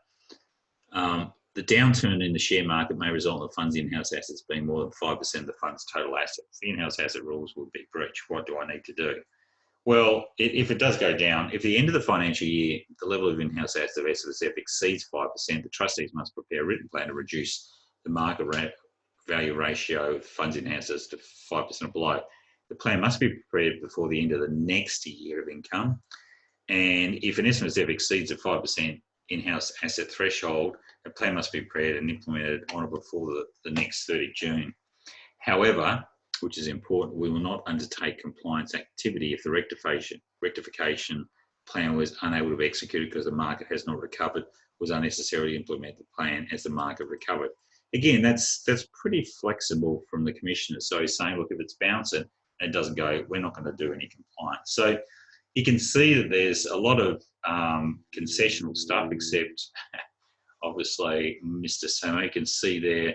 The downturn in the share market may result in the fund's in-house assets being more than 5% of the fund's total assets. The in-house asset rules would be breached. What do I need to do? Well, if it does go down, if at the end of the financial year, the level of in-house assets of SMSF exceeds 5%, the trustees must prepare a written plan to reduce the market value ratio of funds in-house assets to 5% or below. The plan must be prepared before the end of the next year of income. And if an SMSF exceeds the 5% in-house asset threshold, a plan must be prepared and implemented on or before the next 30 June. However, which is important, we will not undertake compliance activity if the rectification plan was unable to be executed because the market has not recovered, was unnecessary to implement the plan as the market recovered. Again, that's pretty flexible from the commissioner. So he's saying, look, if it's bouncing and it doesn't go, we're not going to do any compliance. So you can see that there's a lot of concessional stuff, except obviously Mr. Samo, you can see there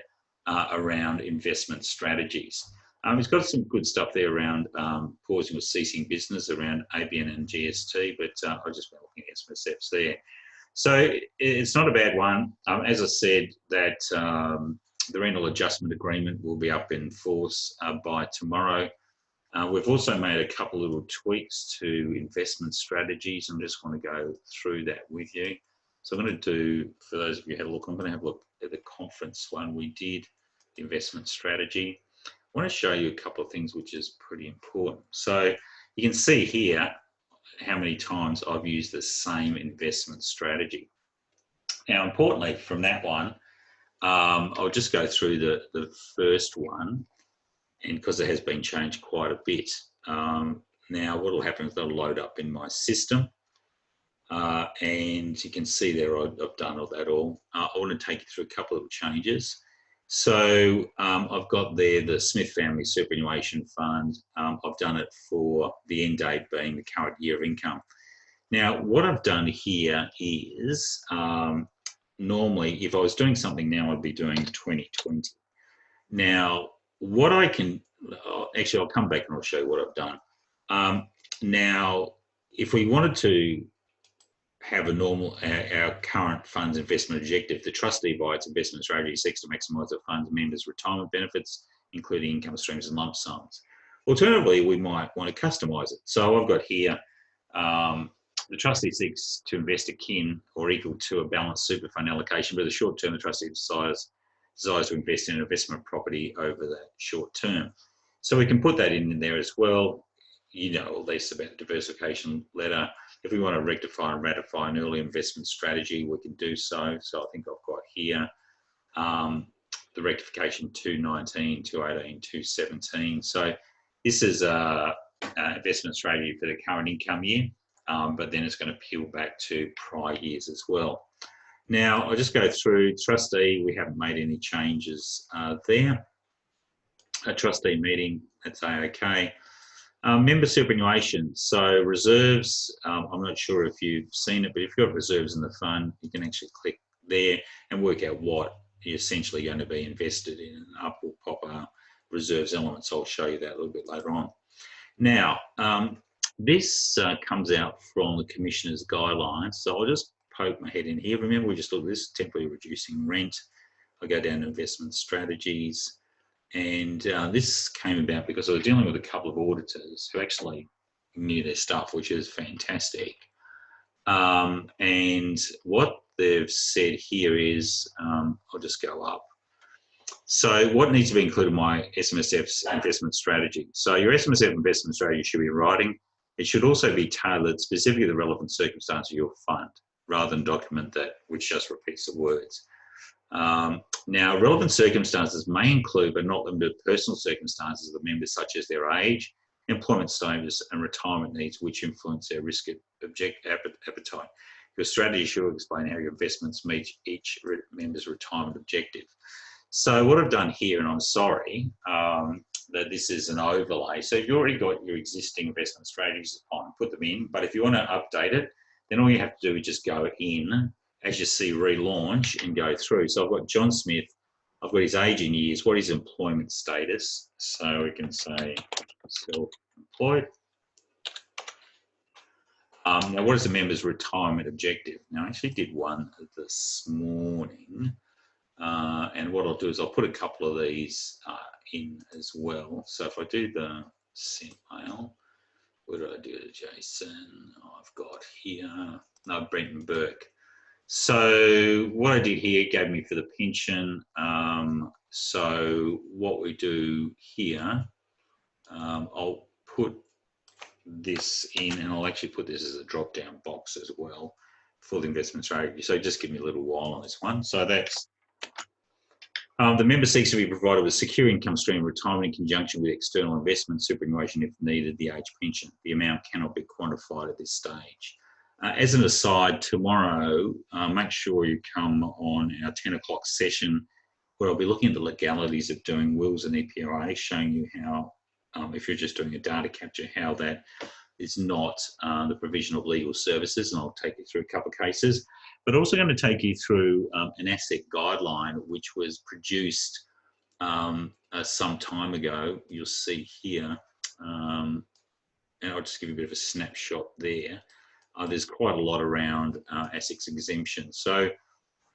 around investment strategies. He's got some good stuff there around pausing or ceasing business around ABN and GST, but I just been looking at SMSFs there. So it's not a bad one. As I said, that the rental adjustment agreement will be up in force by tomorrow. We've also made a couple little tweaks to investment strategies. I just want to go through that with you. So I'm going to do, for those of you who had a look, I'm going to have a look at the conference one we did, the investment strategy. I want to show you a couple of things which is pretty important. So you can see here how many times I've used the same investment strategy. Now, importantly from that one, I'll just go through the first one, and because it has been changed quite a bit. Now, what will happen is they'll load up in my system. And you can see there I've done all that all. I want to take you through a couple of changes. So I've got there the Smith Family Superannuation Fund. I've done it for the end date being the current year of income. Now, what I've done here is normally if I was doing something now, I'd be doing 2020. Now, what I can, actually I'll come back and I'll show you what I've done. Now, if we wanted to have a normal, our current funds investment objective, the trustee by its investment strategy seeks to maximise the fund's members' retirement benefits, including income streams and lump sums. Alternatively, we might want to customise it. So I've got here, the trustee seeks to invest akin or equal to a balanced super fund allocation, but in the short term, the trustee desires to invest in an investment property over that short term. So we can put that in there as well. You know, at least about the diversification letter. If we want to rectify and ratify an early investment strategy, we can do so. So I think I've got here the rectification 219, 218, 217. So this is an investment strategy for the current income year, but then it's going to peel back to prior years as well. Now, I'll just go through trustee. We haven't made any changes there. A trustee meeting, that's A-OK. Member superannuation, so reserves, I'm not sure if you've seen it, but if you've got reserves in the fund, you can actually click there and work out what you're essentially going to be invested in. Up will pop our reserves elements. I'll show you that a little bit later on. Now, this comes out from the Commissioner's guidelines, so I'll just poke my head in here. Remember, we just looked at this, temporarily reducing rent. I go down to investment strategies. And this came about because I was dealing with a couple of auditors who actually knew their stuff, which is fantastic. And what they've said here is, I'll just go up. So what needs to be included in my SMSF's investment strategy? So your SMSF investment strategy should be in writing. It should also be tailored specifically to the relevant circumstances of your fund, rather than document that which just repeats the words. Now, relevant circumstances may include, but not limited to, personal circumstances of the members, such as their age, employment status, and retirement needs, which influence their risk appetite. Your strategy should explain how your investments meet each member's retirement objective. So what I've done here, and I'm sorry that this is an overlay. So if you've already got your existing investment strategies, fine, put them in. But if you want to update it, then all you have to do is just go in, as you see, relaunch, and go through. So I've got John Smith, I've got his age in years, what is employment status? So we can say self-employed. Now, what is the member's retirement objective? Now, I actually did one this morning. And what I'll do is I'll put a couple of these in as well. So if I do the sent mail, what did I do to Jason? I've got here, no, Brenton Burke. So what I did here gave me for the pension. So what we do here, I'll put this in, and I'll actually put this as a drop-down box as well for the investment strategy. So just give me a little while on this one. So that's the member seeks to be provided with a secure income stream retirement in conjunction with external investment, superannuation if needed, the age pension. The amount cannot be quantified at this stage. As an aside, tomorrow, make sure you come on our 10 o'clock session where I'll be looking at the legalities of doing wills and EPRA, showing you how, if you're just doing a data capture, how that is not the provision of legal services, and I'll take you through a couple of cases. But also going to take you through an asset guideline which was produced some time ago. You'll see here, and I'll just give you a bit of a snapshot there. There's quite a lot around assets exemption. So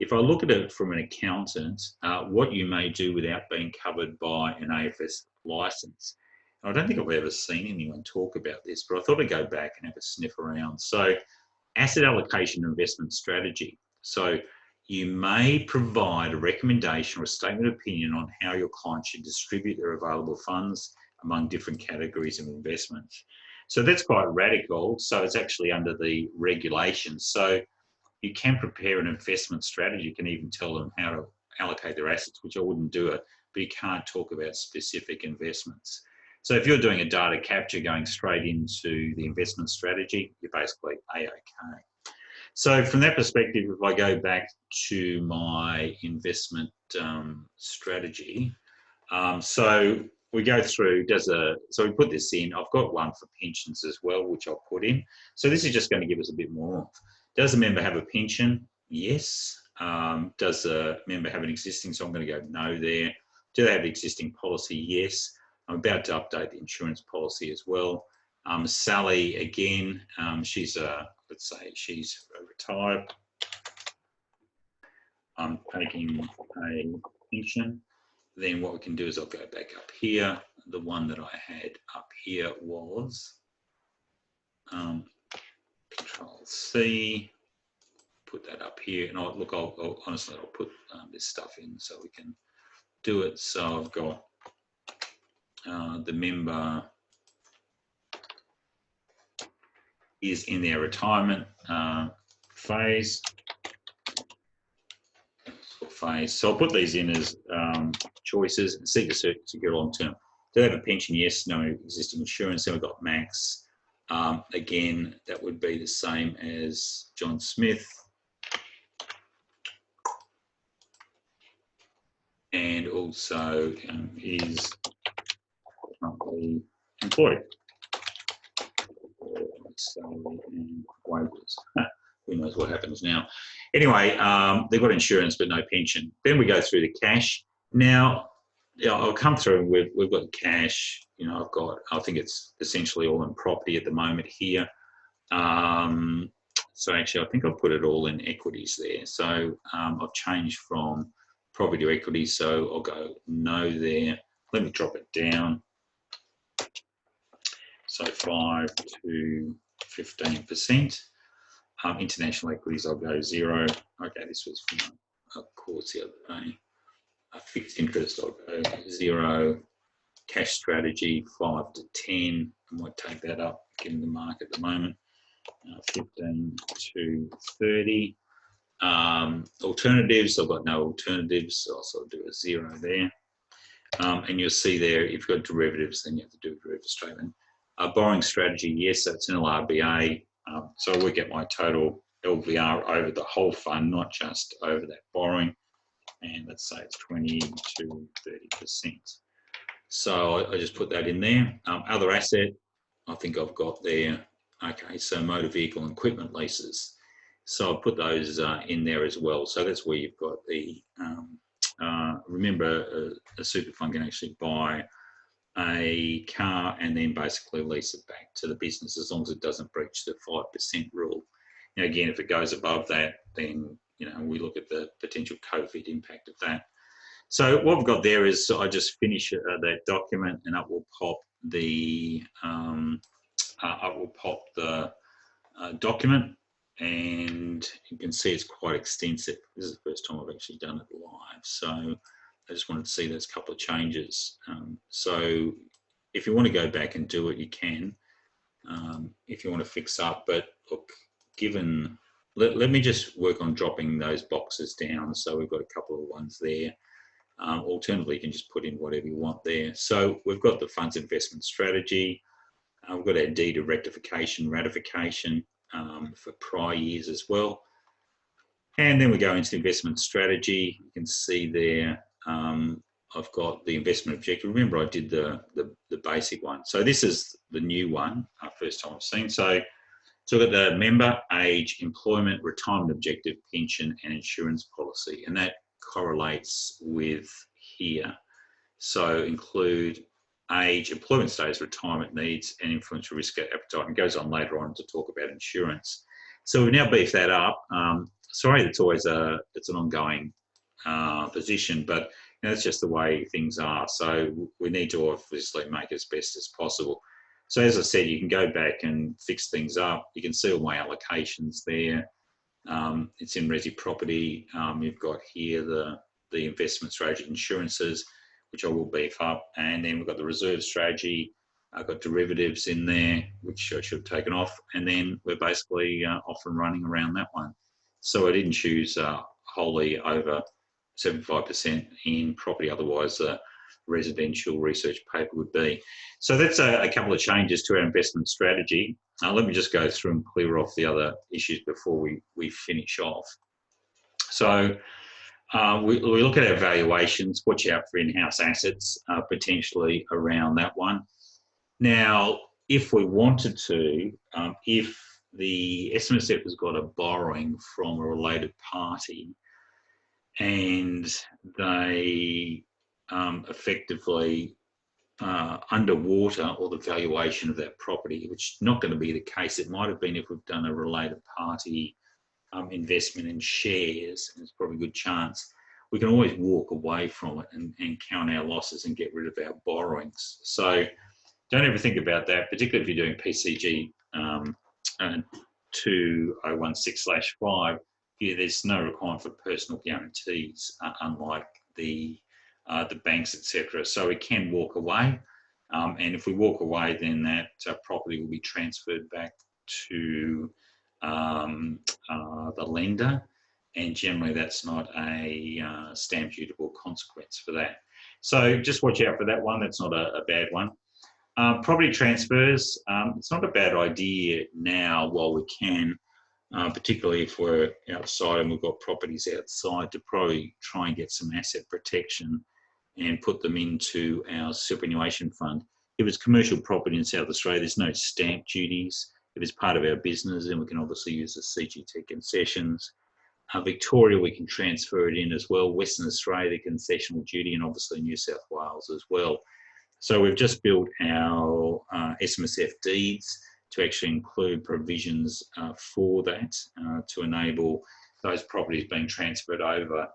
if I look at it from an accountant, what you may do without being covered by an AFS license. I don't think I've ever seen anyone talk about this, but I thought I'd go back and have a sniff around. So asset allocation investment strategy. So you may provide a recommendation or a statement of opinion on how your client should distribute their available funds among different categories of investments. So that's quite radical. So it's actually under the regulations. So you can prepare an investment strategy. You can even tell them how to allocate their assets, which I wouldn't do it, but you can't talk about specific investments. So if you're doing a data capture going straight into the investment strategy, you're basically A-OK. So from that perspective, if I go back to my investment strategy, so we go through, so we put this in. I've got one for pensions as well, which I'll put in. So this is just going to give us a bit more. Does the member have a pension? Yes. Does the member have an existing? So I'm going to go no there. Do they have an existing policy? Yes. I'm about to update the insurance policy as well. Sally, again, she's let's say she's retired. I'm taking a pension. Then what we can do is I'll go back up here. The one that I had up here was Control C, put that up here. And I'll honestly, I'll put this stuff in so we can do it. So I've got the member is in their retirement phase. So I'll put these in as choices. Seek a secure long term. Do they have a pension? Yes. No existing insurance. Then we've got Max. Again, that would be the same as John Smith. And also is currently employed. So, wages. Who knows what happens now. Anyway, they've got insurance but no pension. Then we go through the cash. Now, I'll come through. We've got cash. You know, I think it's essentially all in property at the moment here. So actually, I think I'll put it all in equities there. So I've changed from property to equity. So I'll go no there. Let me drop it down. so 5 to 15%. International equities, I'll go 0. Okay, this was from a course the other day. Fixed interest, I'll go 0. Cash strategy, 5 to 10. I might take that up, given the market at the moment. 15 to 30. Alternatives, I've got no alternatives, so I'll sort of do a 0 there. And you'll see there, if you've got derivatives, then you have to do a derivative statement. Borrowing strategy, yes, that's an LRBA. So I work out my total LVR over the whole fund, not just over that borrowing. And let's say it's 20 to 30%. So I just put that in there. Other asset, I think I've got there. Okay, so motor vehicle and equipment leases. So I'll put those in there as well. So that's where you've got the, remember a super fund can actually buy a car and then basically lease it back to the business as long as it doesn't breach the 5% rule. Now, again, if it goes above that, then, we look at the potential COVID impact of that. So what we've got there is I just finish that document and up will pop the document, and you can see it's quite extensive. This is the first time I've actually done it live, so I just wanted to see those couple of changes. So if you want to go back and do it, you can. If you want to fix up, but look, let me just work on dropping those boxes down. So we've got a couple of ones there. Alternatively, you can just put in whatever you want there. So we've got the funds investment strategy. We've got our deed of rectification, ratification for prior years as well. And then we go into the investment strategy. You can see there, I've got the investment objective. Remember, I did the basic one. So this is the new one, first time I've seen. So we've got the member, age, employment, retirement objective, pension, and insurance policy. And that correlates with here. So include age, employment status, retirement needs, and influence risk appetite. And goes on later on to talk about insurance. So we've now beefed that up. Sorry, it's always it's an ongoing position, but that's just the way things are. So we need to obviously make it as best as possible. So as I said, you can go back and fix things up. You can see all my allocations there. It's in resi property. You've got here the investment strategy, insurances, which I will beef up. And then we've got the reserve strategy. I've got derivatives in there, which I should have taken off. And then we're basically off and running around that one. So I didn't choose wholly over 75% in property. Otherwise, the residential research paper would be. So that's a couple of changes to our investment strategy. Let me just go through and clear off the other issues before we finish off. So we look at our valuations, watch out for in-house assets, potentially around that one. Now, if we wanted to, if the SMSF has got a borrowing from a related party and they effectively underwater or the valuation of that property, which is not going to be the case. It might have been if we've done a related party investment in shares, and it's probably a good chance. We can always walk away from it and count our losses and get rid of our borrowings. So don't ever think about that, particularly if you're doing PCG 2016/5. There's no requirement for personal guarantees, unlike the banks, etc. So we can walk away, and if we walk away, then that property will be transferred back to the lender, and generally that's not a stamp dutiable consequence for that. So just watch out for that one. That's not a bad one. Property transfers, it's not a bad idea now while we can, particularly if we're outside and we've got properties outside, to probably try and get some asset protection and put them into our superannuation fund. If it's commercial property in South Australia, there's no stamp duties. If it's part of our business, then we can obviously use the CGT concessions. Victoria, we can transfer it in as well. Western Australia, the concessional duty, and obviously New South Wales as well. So we've just built our SMSF deeds to actually include provisions for that to enable those properties being transferred over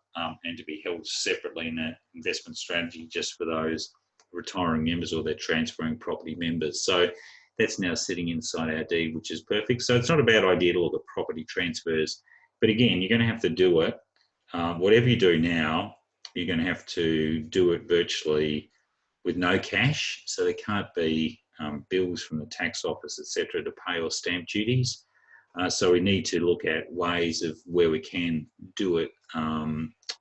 and to be held separately in an investment strategy just for those retiring members or their transferring property members. So That's now sitting inside our deed, which is perfect. So it's not a bad idea to look at property transfers. But again, you're going to have to do it. Whatever you do now, you're going to have to do it virtually with no cash. So there can't be bills from the tax office, etc., to pay or stamp duties. So we need to look at ways of where we can do it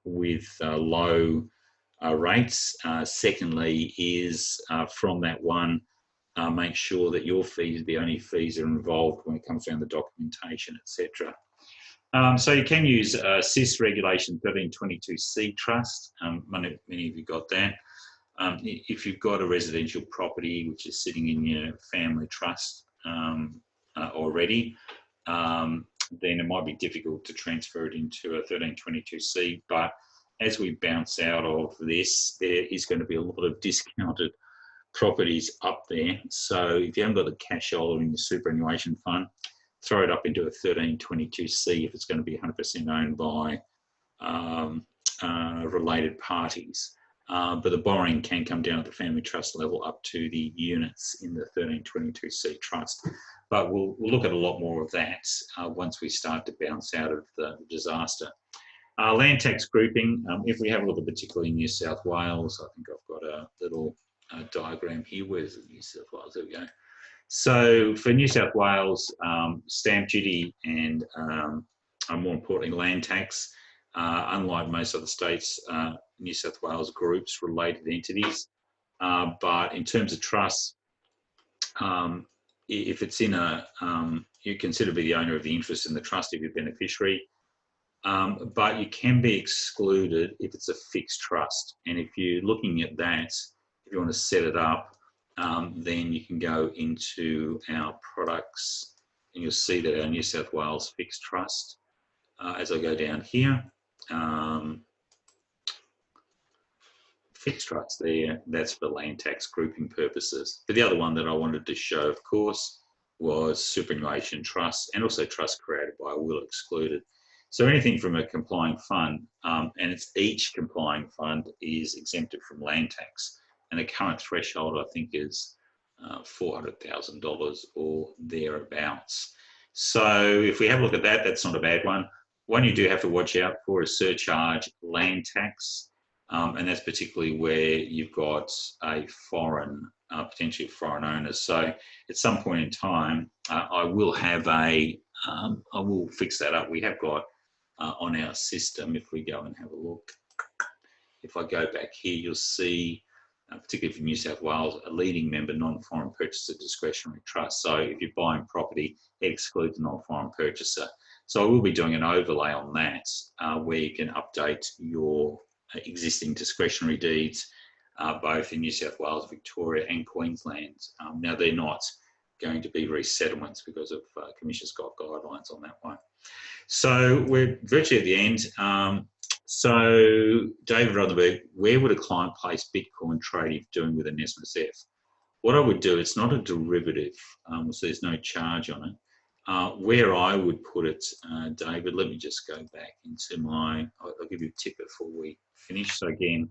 with low rates. Secondly is from that one, make sure that your fees are the only fees that are involved when it comes down to documentation, etc. So you can use SIS regulation 1322C trust. Many of you got that. If you've got a residential property which is sitting in your family trust already, then it might be difficult to transfer it into a 1322C. But as we bounce out of this, there is going to be a lot of discounted properties up there. So if you haven't got the cash holder in your superannuation fund, throw it up into a 1322C if it's going to be 100% owned by related parties. But the borrowing can come down at the family trust level up to the units in the 1322C trust. But we'll look at a lot more of that once we start to bounce out of the disaster. Land tax grouping, if we have a look at particularly New South Wales, I think I've got a little diagram here. Where's New South Wales? There we go. So for New South Wales, stamp duty and more importantly, land tax, unlike most other states, New South Wales groups related entities. But in terms of trusts, if it's in a, you consider to be the owner of the interest in the trust if you're a beneficiary, but you can be excluded if it's a fixed trust. And if you're looking at that, if you want to set it up, then you can go into our products and you'll see that our New South Wales fixed trust, as I go down here, fixed trust there, that's for land tax grouping purposes. But the other one that I wanted to show, of course, was superannuation trusts and also trusts created by a will excluded. So anything from a complying fund, and it's each complying fund is exempted from land tax. And the current threshold, I think, is $400,000 or thereabouts. So if we have a look at that, that's not a bad one. One you do have to watch out for is surcharge land tax. And that's particularly where you've got a foreign, potentially foreign owners. So at some point in time, I will have I will fix that up. We have got on our system, if we go and have a look, if I go back here, you'll see, particularly for New South Wales, a leading member non-foreign purchaser discretionary trust. So if you're buying property, it excludes the non-foreign purchaser. So I will be doing an overlay on that where you can update your existing discretionary deeds, both in New South Wales, Victoria and Queensland. Now they're not going to be resettlements because of Commissioner Scott guidelines on that one. So we're virtually at the end. So David Rutherford, where would a client place Bitcoin trade if doing with an SMSF? What I would do, it's not a derivative, so there's no charge on it. Where I would put it, David, let me just go back into my, I'll give you a tip before we finish. So again,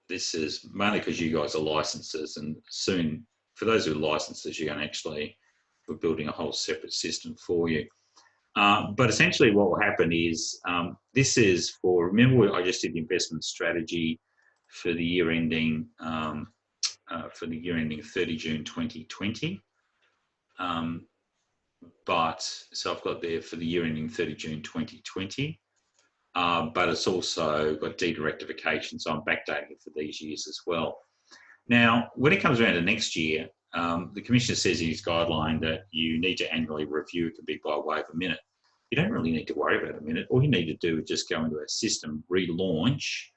this is mainly because you guys are licensors, and soon, for those who are licensors, you're going to actually, we're building a whole separate system for you. But essentially what will happen is, this is for, remember I just did the investment strategy for the year ending, 30 June 2020. So I've got there for the year ending 30 June 2020, but it's also got deed rectification, so I'm backdating it for these years as well. Now, when it comes around to next year, the Commissioner says in his guideline that you need to annually review, it could be by way of a minute. You don't really need to worry about a minute. All you need to do is just go into our system, relaunch,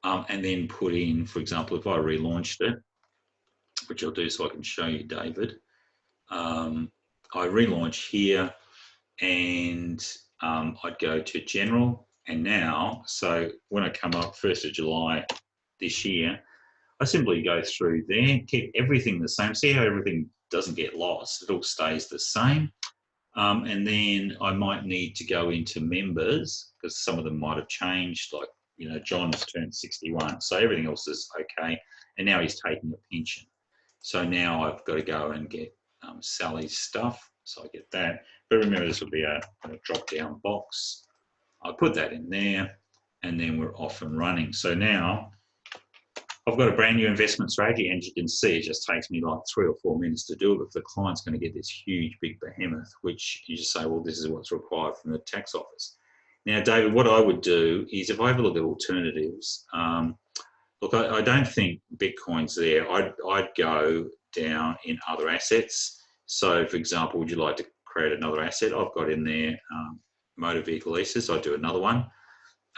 and then put in, for example, if I relaunched it, which I'll do so I can show you, David, I relaunch here and I'd go to general, and now, so when I come up 1st of July this year, I simply go through there, keep everything the same, see how everything doesn't get lost, it all stays the same. And then I might need to go into members because some of them might have changed, like, you know, John's turned 61, so everything else is okay, and now he's taking a pension. So now I've got to go and get Sally's stuff. So I get that. But remember, this will be a drop-down box. I put that in there, and then we're off and running. So now I've got a brand new investment strategy, and you can see it just takes me like 3 or 4 minutes to do it. But the client's going to get this huge, big behemoth, which you just say, well, this is what's required from the tax office. Now, David, what I would do is if I have a look at alternatives, look, I don't think Bitcoin's there. I'd go down in other assets. So, for example, would you like to create another asset? I've got in there motor vehicle leases. I'd do another one.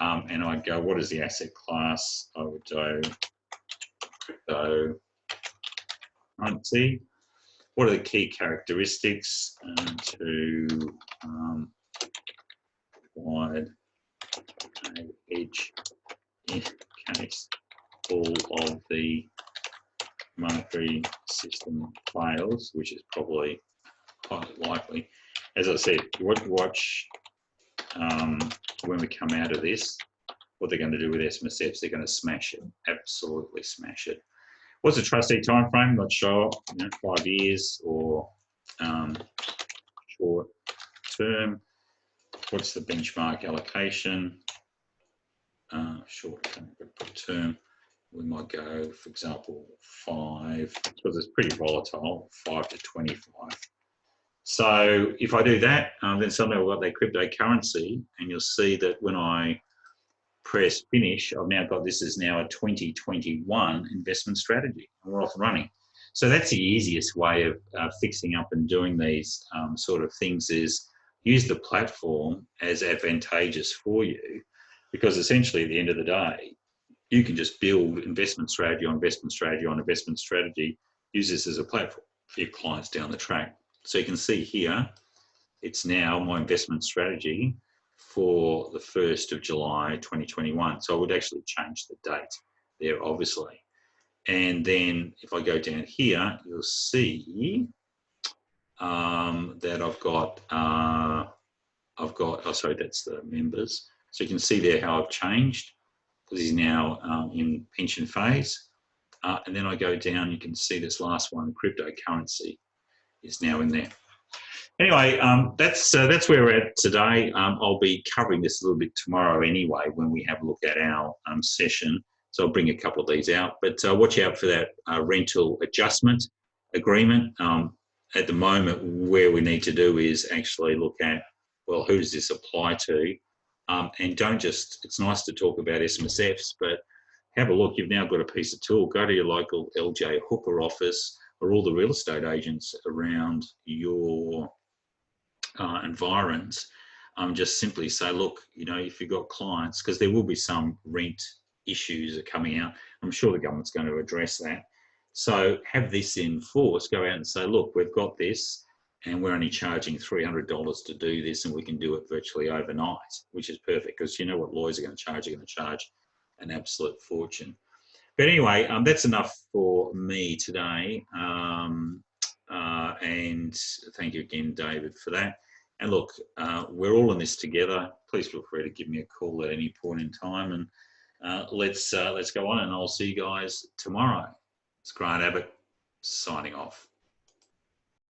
And I'd go, what is the asset class? I would do cryptocurrency. What are the key characteristics to provide an edge in case all of the monetary system fails, which is probably quite likely. As I said, watch when we come out of this, what they're going to do with SMSFs, they're going to smash it, absolutely smash it. What's the trustee time frame? Not sure, 5 years or short term. What's the benchmark allocation? Short term. We might go, for example, 5, because it's pretty volatile, 5 to 25. So if I do that, then suddenly I've got that cryptocurrency, and you'll see that when I press finish, I've now got this is now a 2021 investment strategy, and we're off and running. So that's the easiest way of fixing up and doing these sort of things, is use the platform as advantageous for you, because essentially at the end of the day, you can just build investment strategy on investment strategy on investment strategy, use this as a platform for your clients down the track. So you can see here, it's now my investment strategy for the 1st of July 2021. So I would actually change the date there, obviously. And then if I go down here, you'll see that I've got, oh, sorry, that's the members. So you can see there how I've changed, because he's now in pension phase. And then I go down, you can see this last one, cryptocurrency, is now in there. Anyway, that's where we're at today. I'll be covering this a little bit tomorrow anyway when we have a look at our session. So I'll bring a couple of these out. But watch out for that rental adjustment agreement. At the moment, where we need to do is actually look at, well, who does this apply to? And don't just, it's nice to talk about SMSFs, but have a look. You've now got a piece of tool. Go to your local LJ Hooker office or all the real estate agents around your environs. Just simply say, look, if you've got clients, because there will be some rent issues that are coming out. I'm sure the government's going to address that. So have this in force. Go out and say, look, we've got this, and we're only charging $300 to do this, and we can do it virtually overnight, which is perfect, because you know what lawyers are going to charge. They're going to charge an absolute fortune. But anyway, that's enough for me today. And thank you again, David, for that. And look, we're all in this together. Please feel free to give me a call at any point in time, and let's go on. And I'll see you guys tomorrow. It's Grant Abbott signing off.